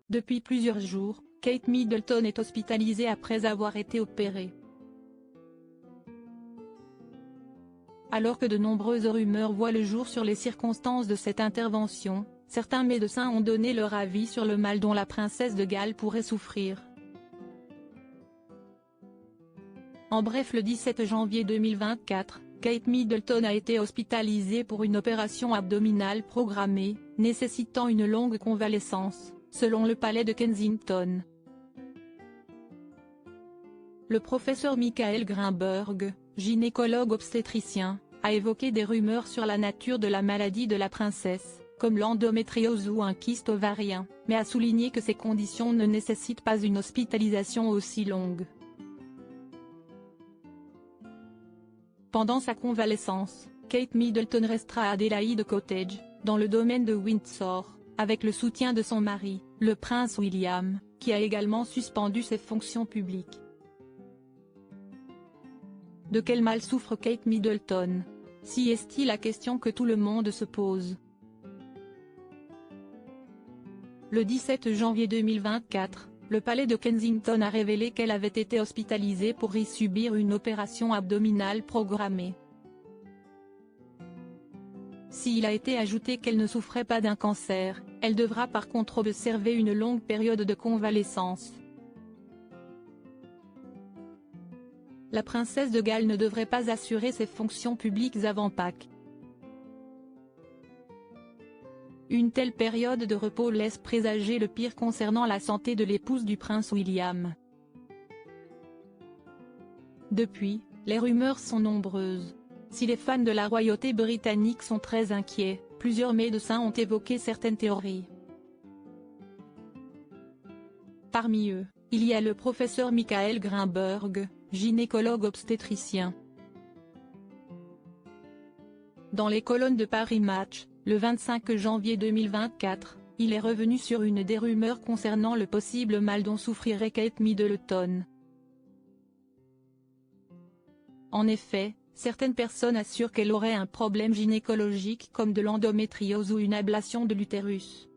Depuis plusieurs jours, Kate Middleton est hospitalisée après avoir été opérée. Alors que de nombreuses rumeurs voient le jour sur les circonstances de cette intervention, certains médecins ont donné leur avis sur le mal dont la princesse de Galles pourrait souffrir. En bref, le 17 janvier 2024, Kate Middleton a été hospitalisée pour une opération abdominale programmée, nécessitant une longue convalescence, selon le palais de Kensington. Le professeur Michael Grimberg, gynécologue obstétricien, a évoqué des rumeurs sur la nature de la maladie de la princesse, comme l'endométriose ou un kyste ovarien, mais a souligné que ces conditions ne nécessitent pas une hospitalisation aussi longue. Pendant sa convalescence, Kate Middleton restera à Adelaide Cottage, dans le domaine de Windsor, avec le soutien de son mari, le prince William, qui a également suspendu ses fonctions publiques. De quel mal souffre Kate Middleton? Si est-il la question que tout le monde se pose. Le 17 janvier 2024, le palais de Kensington a révélé qu'elle avait été hospitalisée pour y subir une opération abdominale programmée. S'il a été ajouté qu'elle ne souffrait pas d'un cancer, elle devra par contre observer une longue période de convalescence. La princesse de Galles ne devrait pas assurer ses fonctions publiques avant Pâques. Une telle période de repos laisse présager le pire concernant la santé de l'épouse du prince William. Depuis, les rumeurs sont nombreuses. Si les fans de la royauté britannique sont très inquiets, plusieurs médecins ont évoqué certaines théories. Parmi eux, il y a le professeur Michael Grimberg, gynécologue obstétricien. Dans les colonnes de Paris Match, le 25 janvier 2024, il est revenu sur une des rumeurs concernant le possible mal dont souffrirait Kate Middleton. En effet, certaines personnes assurent qu'elle aurait un problème gynécologique comme de l'endométriose ou une ablation de l'utérus.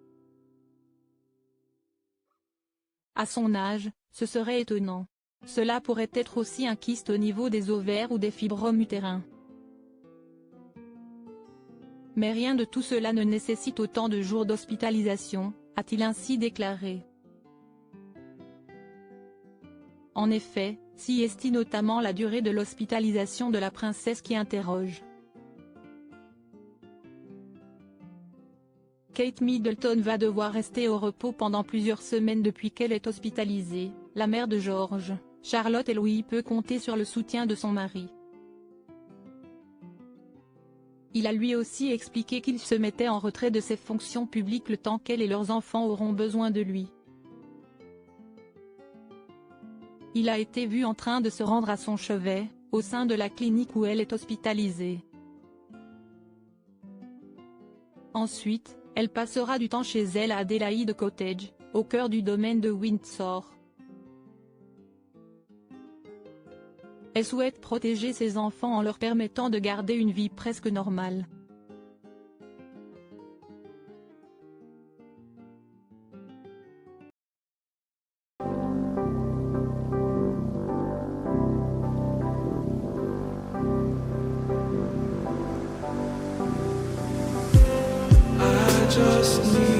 À son âge, ce serait étonnant. Cela pourrait être aussi un kyste au niveau des ovaires ou des fibromes utérins. Mais rien de tout cela ne nécessite autant de jours d'hospitalisation, a-t-il ainsi déclaré. En effet, si est notamment la durée de l'hospitalisation de la princesse qui interroge. Kate Middleton va devoir rester au repos pendant plusieurs semaines depuis qu'elle est hospitalisée. La mère de George, Charlotte et Louis peut compter sur le soutien de son mari. Il a lui aussi expliqué qu'il se mettait en retrait de ses fonctions publiques le temps qu'elle et leurs enfants auront besoin de lui. Il a été vu en train de se rendre à son chevet, au sein de la clinique où elle est hospitalisée. Ensuite, elle passera du temps chez elle à Adelaide Cottage, au cœur du domaine de Windsor. Elle souhaite protéger ses enfants en leur permettant de garder une vie presque normale. I just need